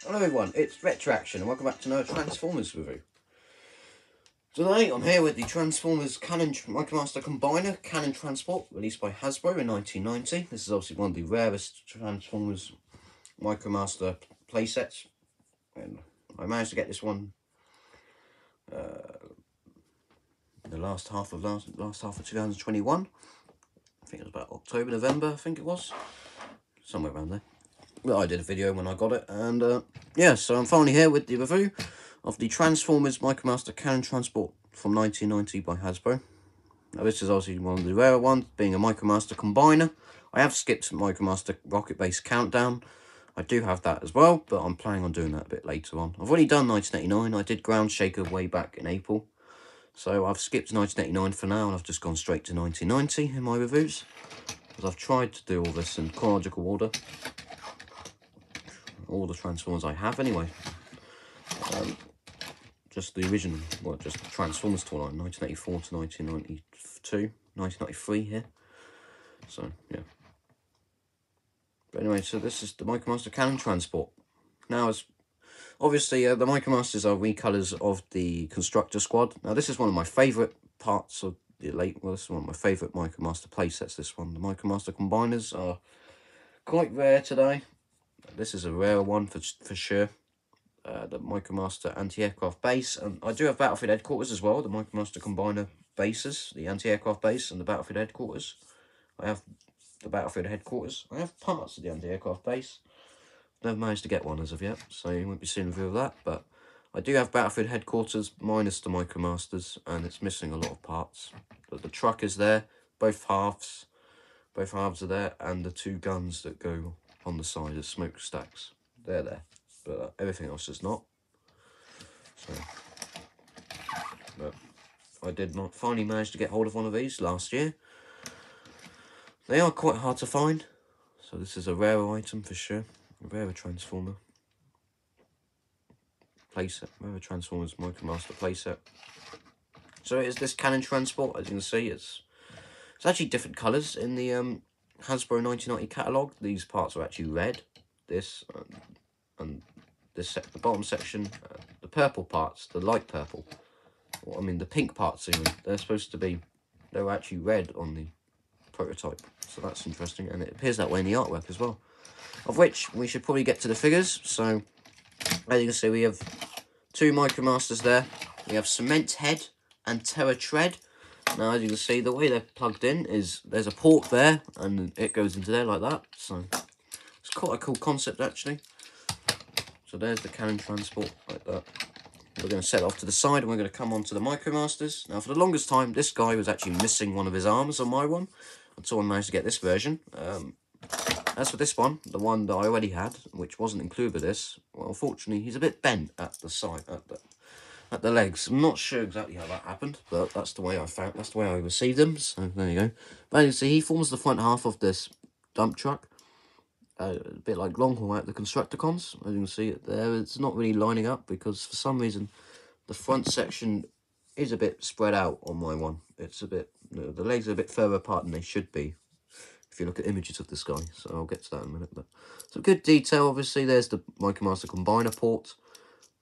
Hello everyone, it's Retroaction and welcome back to another Transformers review. Today I'm here with the Transformers Micromaster Combiner Cannon Transport, released by Hasbro in 1990. This is obviously one of the rarest Transformers Micromaster playsets, and I managed to get this one the last half of 2021. I think it was about October, November, I think it was, somewhere around there. Well, I did a video when I got it, and yeah, so I'm finally here with the review of the Transformers Micromaster Cannon Transport from 1990 by Hasbro. Now, this is obviously one of the rarer ones, being a Micromaster Combiner. I have skipped Micromaster Rocket Base Countdown. I do have that as well, but I'm planning on doing that a bit later on. I've already done 1989. I did Ground Shaker way back in April. So I've skipped 1989 for now, and I've just gone straight to 1990 in my reviews, because I've tried to do all this in chronological order. All the Transformers I have anyway. Just the original, well, just the Transformers toy line, 1984 to 1992, 1993 here. So, yeah. But anyway, so this is the Micromaster Cannon Transport. Now, as obviously, the Micromasters are recolours of the Constructor Squad. Now, this is one of my favourite parts of the this is one of my favourite Micromaster playsets, this one. The Micromaster Combiners are quite rare today. This is a rare one for sure. The Micromaster anti-aircraft base, and I do have Battlefield headquarters as well. The Micromaster Combiner bases, the anti-aircraft base, and the Battlefield headquarters. I have the Battlefield headquarters. I have parts of the anti-aircraft base. Never managed to get one as of yet, so you won't be seeing a review of that. But I do have Battlefield headquarters minus the Micromasters, and it's missing a lot of parts. But the truck is there, both halves are there, and the two guns that go on the side as smokestacks, they're there, but everything else is not. So, but I did not finally manage to get hold of one of these last year. They are quite hard to find, so this is a rare item for sure. A rarer Transformer playset, rarer Transformers Micromaster playset. So it is this Cannon Transport. As you can see, it's actually different colours in the Hasbro 1990 catalogue. These parts are actually red. This and this the bottom section, the purple parts, the light purple, or I mean the pink parts even, they're actually red on the prototype. So that's interesting, and it appears that way in the artwork as well. Of which we should probably get to the figures. So as you can see, we have two Micromasters there. We have Cement Head and Terror Tread. Now, as you can see, the way they're plugged in is there's a port there, and it goes into there like that. So it's quite a cool concept, actually. So there's the Cannon Transport, like that. We're going to set it off to the side, and we're going to come on to the Micromasters. Now, for the longest time, this guy was actually missing one of his arms on my one, until I managed to get this version. As for this one, the one that I already had, which wasn't included with this, well, unfortunately, he's a bit bent at the side, at the legs. I'm not sure exactly how that happened, but that's the way that's the way I received them, so there you go. But you see, he forms the front half of this dump truck, a bit like long haul at the Constructicons. As you can see it there, it's not really lining up, because for some reason, the front section is a bit spread out on my one. It's a bit, the legs are a bit further apart than they should be, if you look at images of this guy, so I'll get to that in a minute. But some good detail, obviously. There's the Micromaster Combiner port.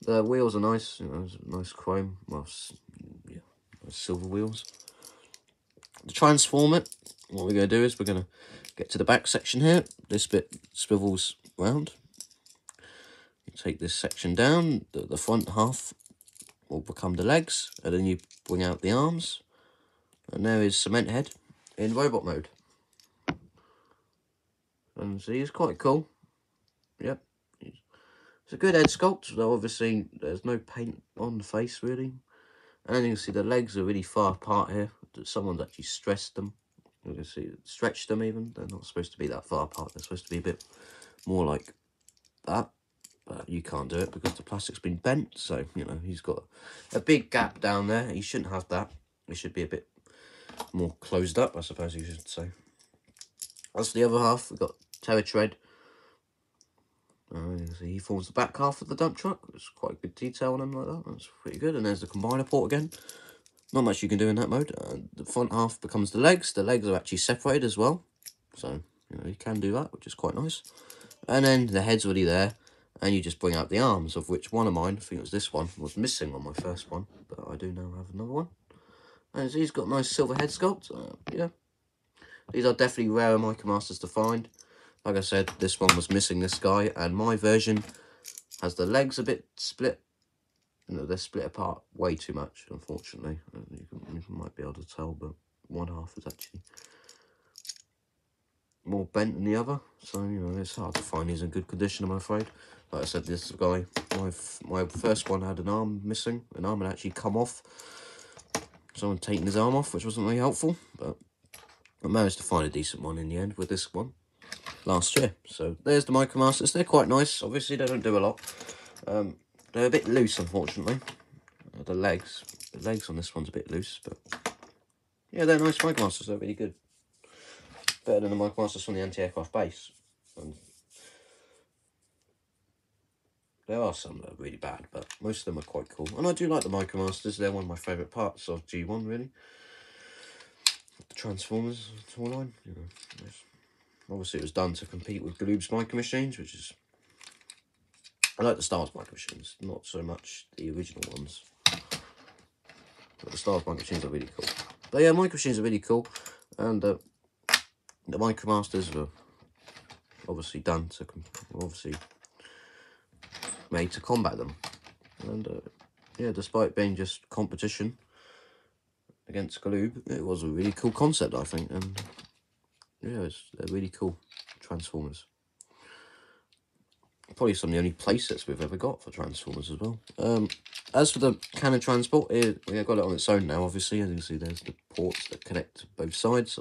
The wheels are nice, you know, nice chrome, well, yeah, nice silver wheels. To transform it, what we're going to do is we're going to get to the back section here. This bit swivels round. You take this section down, the front half will become the legs, and then you bring out the arms. And there is Cement Head in robot mode. And see, it's quite cool. Yep. It's a good head sculpt, though obviously there's no paint on the face, really. And then you can see the legs are really far apart here. Someone's actually stressed them. You can see, stretched them even. They're not supposed to be that far apart. They're supposed to be a bit more like that. But you can't do it because the plastic's been bent. So, you know, he's got a big gap down there. He shouldn't have that. He should be a bit more closed up, I suppose you should say. As for the other half, we've got Terror Tread. So he forms the back half of the dump truck. There's quite good detail on him like that. That's pretty good. And there's the combiner port again. Not much you can do in that mode. The front half becomes the legs. The legs are actually separated as well. So, you know, you can do that, which is quite nice. And then the head's already there. and you just bring out the arms, of which one of mine, I think it was this one, was missing on my first one, but I do now have another one. And he's got a nice silver head sculpt. Yeah, these are definitely rarer Micromasters to find. Like I said, this one was missing this guy, and my version has the legs a bit split. You know, they're split apart way too much, unfortunately. You might be able to tell, but one half is actually more bent than the other. So, you know, it's hard to find these in good condition, I'm afraid. Like I said, this guy, my first one had an arm missing. An arm had actually come off. Someone taken his arm off, which wasn't really helpful. But I managed to find a decent one in the end with this one last year. So there's the Micromasters. They're quite nice. Obviously, they don't do a lot. They're a bit loose, unfortunately. The legs on this one's a bit loose, but yeah, they're nice Micromasters. They're really good. Better than the Micromasters from the anti-aircraft base. And there are some that are really bad, but most of them are quite cool. And I do like the Micromasters. They're one of my favourite parts of G1, really. The Transformers toy line, you know. Obviously, it was done to compete with Galoob's Micro Machines, which is... I like the Star Wars Micro Machines, not so much the original ones. But the Star Wars Micro Machines are really cool. But yeah, Micro Machines are really cool. And the Micromasters were obviously done to... obviously made to combat them. And yeah, despite being just competition against Galoob, it was a really cool concept, I think. And yeah, they're really cool Transformers. Probably some of the only playsets we've ever got for Transformers as well. As for the Cannon Transport, we've got it on its own now, obviously. As you can see, there's the ports that connect both sides.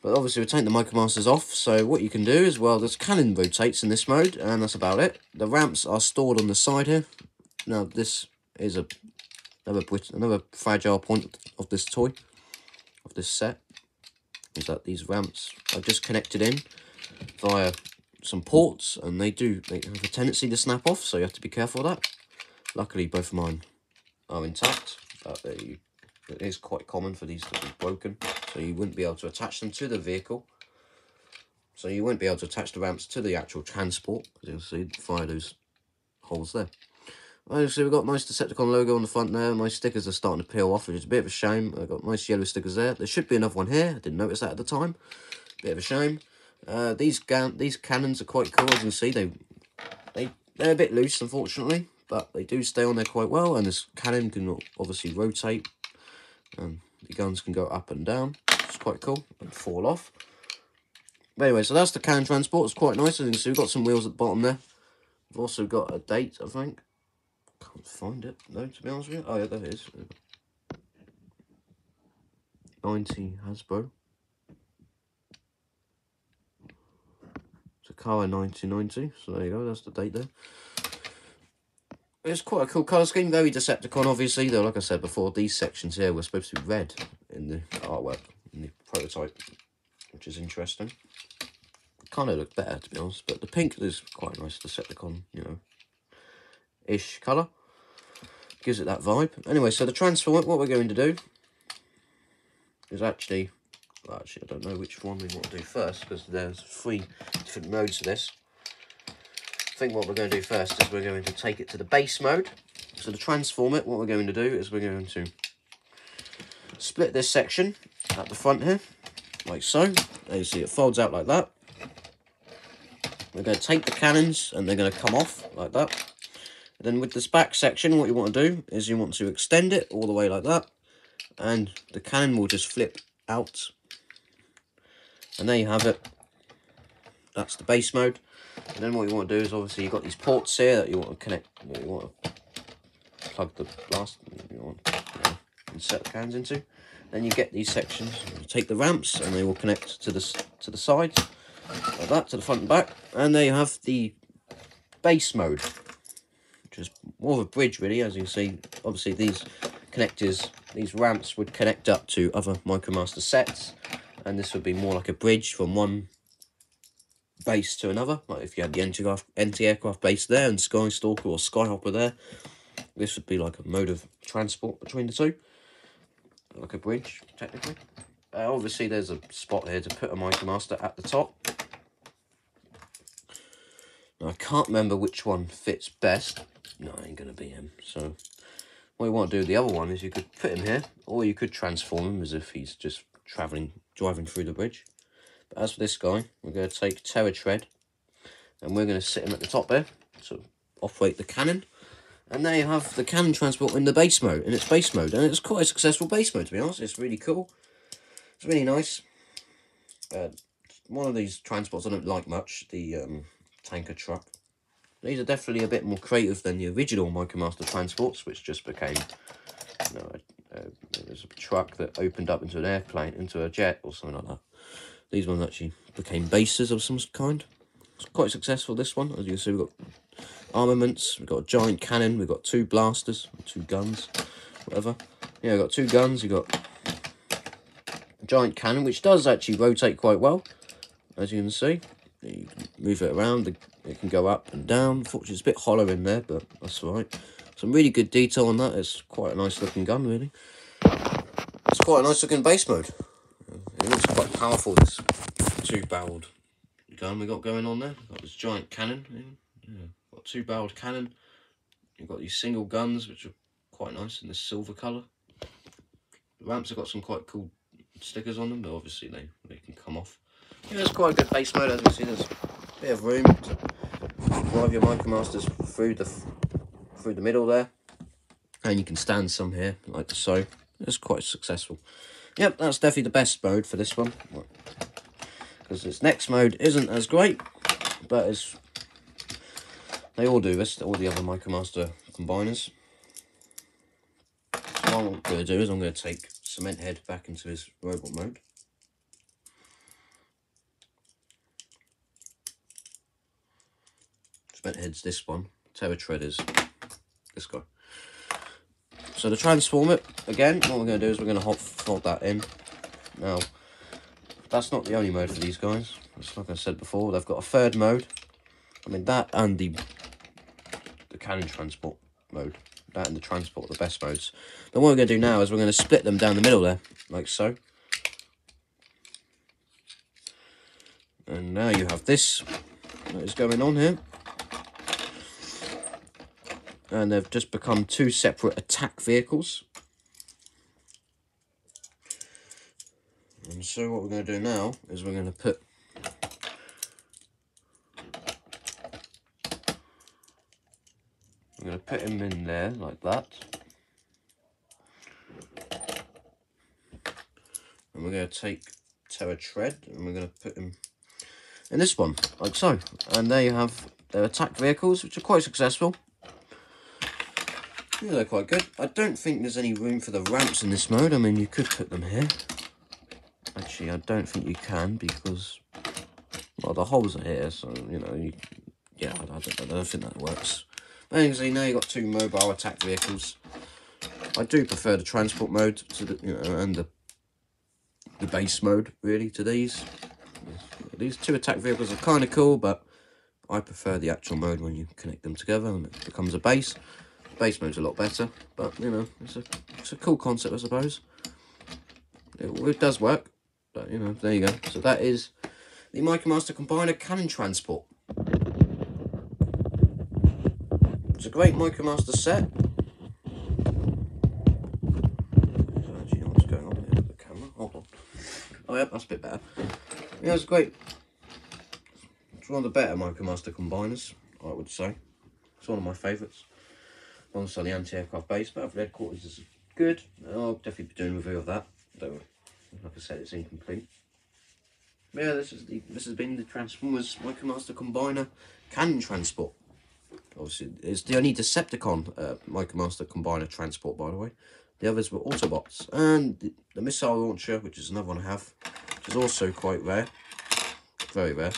But obviously, we're taking the Micromasters off. So what you can do is, well, this cannon rotates in this mode, and that's about it. The ramps are stored on the side here. Now, this is another fragile point of this toy, of this set, is that these ramps are just connected in via some ports, and they have a tendency to snap off, so you have to be careful of that. Luckily, both of mine are intact, but it is quite common for these to be broken, so you wouldn't be able to attach them to the vehicle. So you won't be able to attach the ramps to the actual transport, as you'll see via those holes there. Obviously, we've got a nice Decepticon logo on the front there. My stickers are starting to peel off, which is a bit of a shame. I've got nice yellow stickers there. There should be another one here. I didn't notice that at the time. Bit of a shame. These cannons are quite cool, as you can see. They're a bit loose, unfortunately, but they do stay on there quite well. And this cannon can obviously rotate, and the guns can go up and down. It's quite cool and fall off. But anyway, so that's the Cannon Transport. It's quite nice. As you can see, we've got some wheels at the bottom there. We've also got a date, I think. Can't find it, no, to be honest with you. Oh, yeah, there it is. 90 Hasbro. Takara 1990. So there you go, that's the date there. It's quite a cool colour scheme, very Decepticon, obviously. Though, like I said before, these sections here were supposed to be red in the artwork, in the prototype, which is interesting. Kind of look better, to be honest, but the pink is quite a nice Decepticon, you know, ish colour. Gives it that vibe. Anyway, so the Transformer, what we're going to do is actually, well, actually, I don't know which one we want to do first, because there's 3 different modes of this. I think what we're going to do first is we're going to take it to the base mode. So the Transformer, what we're going to do is we're going to split this section at the front here, like so. There you see it folds out like that. We're going to take the cannons, and they're going to come off like that. Then with this back section, what you want to do is you want to extend it all the way like that, and the cannon will just flip out. And there you have it. That's the base mode. And then what you want to do is, obviously, you've got these ports here that you want to connect. You want to plug the blast. You want to insert the cannons into. Then you get these sections. You take the ramps, and they will connect to the sides like that, to the front and back. And there you have the base mode, which is more of a bridge, really. As you can see, obviously these connectors, these ramps would connect up to other Micromaster sets, and this would be more like a bridge from one base to another. Like if you had the anti-aircraft base there and Skystalker or Skyhopper there, this would be like a mode of transport between the two, like a bridge, technically. Obviously, there's a spot here to put a Micromaster at the top, Now, I can't remember which one fits best. No, it ain't going to be him. So what you want to do with the other one is you could put him here, or you could transform him as if he's just driving through the bridge. But as for this guy, we're going to take Terra Tread, and we're going to sit him at the top there to operate the cannon. And there you have the cannon transport in the base mode, and it's quite a successful base mode, to be honest. It's really cool. It's really nice. One of these transports I don't like much, the tanker truck. These are definitely a bit more creative than the original Micromaster transports, which just became, you know, it was a truck that opened up into an airplane, into a jet or something like that. These ones actually became bases of some kind. It's quite successful, this one. As you can see, we've got armaments, we've got a giant cannon, we've got 2 blasters, 2 guns, whatever. Yeah, we've got 2 guns, you've got a giant cannon, which does actually rotate quite well, as you can see. You can move it around, it can go up and down. Unfortunately, it's a bit hollow in there, but that's alright. Some really good detail on that. It's quite a nice looking gun, really. It's quite a nice looking base mode. It looks quite powerful, this 2-barreled gun we got going on there. We've got this giant cannon. Yeah, got 2-barreled cannon. You've got these single guns, which are quite nice in this silver colour. The ramps have got some quite cool stickers on them, but obviously they can come off. Yeah, it's quite a good base mode. As you can see, there's a bit of room to drive your Micromasters through the middle there, and you can stand some here like so. It's quite successful. Yep, that's definitely the best mode for this one, because this next mode isn't as great, but they all do this, all the other Micromaster combiners. So what I'm going to do is I'm going to take Cement Head back into his robot mode. Cement Head's this one, Terra Tread is this guy. So to transform it, again, what we're going to do is we're going to hold that in. Now, that's not the only mode for these guys. It's like I said before, they've got a 3rd mode. I mean, that and the cannon transport mode. That and the transport are the best modes. But what we're going to do now is we're going to split them down the middle there, like so. And now you have this that is going on here. And they've just become 2 separate attack vehicles. And so what we're going to do now is we're going to put him in there like that. And we're going to take Terra Tread and we're going to put him in this one, like so. And there you have their attack vehicles, which are quite successful. Yeah, they're quite good. I don't think there's any room for the ramps in this mode. I mean, you could put them here. Actually, I don't think you can because, well, the holes are here, so, you know, yeah, I don't think that works. But as you can see, now you've got 2 mobile attack vehicles. I do prefer the transport mode to the, you know, and the base mode, really, to these. These 2 attack vehicles are kind of cool, but I prefer the actual mode when you connect them together and it becomes a base. Base mode's a lot better, but you know, it's a cool concept, I suppose. It does work, but you know, there you go. So that is the Micromaster Combiner Cannon Transport. It's a great Micromaster set. I actually know what's going on here with the camera. Hold on. Oh yeah, that's a bit better. Yeah, it's great. It's one of the better Micromaster Combiners, I would say. It's one of my favourites. Alongside the anti-aircraft base, but Battle Headquarters is good. I'll definitely be doing a review of that. Though, like I said, it's incomplete. But yeah, this has been the Transformers Micromaster Combiner Cannon Transport. Obviously, it's the only Decepticon Micromaster Combiner Transport, by the way. The others were Autobots, and the missile launcher, which is another one I have, which is also quite rare, very rare.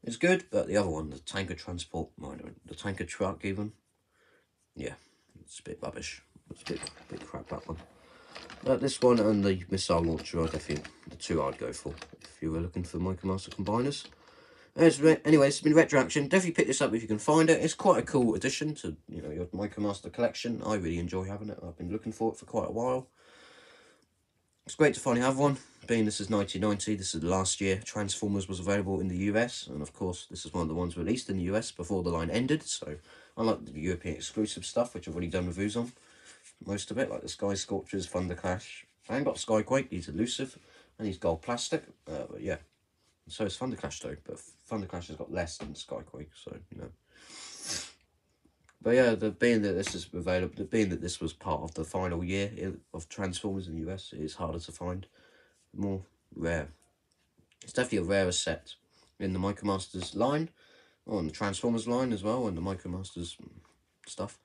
It's good, but the other one, the tanker transport, the tanker truck even, yeah, it's a bit rubbish. It's a bit crap, that one. But this one and the missile launcher are definitely the 2 I'd go for if you were looking for Micromaster combiners. Anyway, it's been Retro Action. Definitely pick this up if you can find it. It's quite a cool addition to, you know, your Micromaster collection. I really enjoy having it. I've been looking for it for quite a while. It's great to finally have one. being this is 1990, this is the last year Transformers was available in the US, and of course this is one of the ones released in the US before the line ended, so unlike the European exclusive stuff, which I've already done reviews on, most of it, like the Sky Scorchers, Thunder Clash, I haven't got Skyquake, he's elusive, and he's gold plastic, but yeah, and so is Thunder Clash though, but Thunder Clash has got less than Skyquake, so, you know. But yeah, being that this is available, being that this was part of the final year of Transformers in the US, it is harder to find, more rare. It's definitely a rarer set in the Micromasters line, or in the Transformers line as well, and the Micromasters stuff.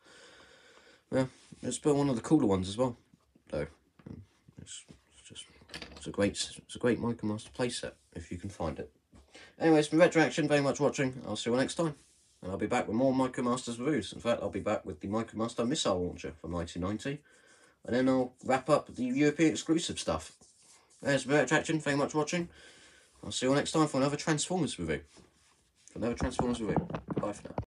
Yeah, it's been one of the cooler ones as well, though. It's a great Micromaster playset if you can find it. Anyways, it's been Retroaction. Very much watching. I'll see you all next time. And I'll be back with more Micromasters reviews. In fact, I'll be back with the Micromaster missile launcher from 1990. And then I'll wrap up the European exclusive stuff. There's Retroaction. Very much watching. I'll see you all next time for another Transformers review. Bye for now.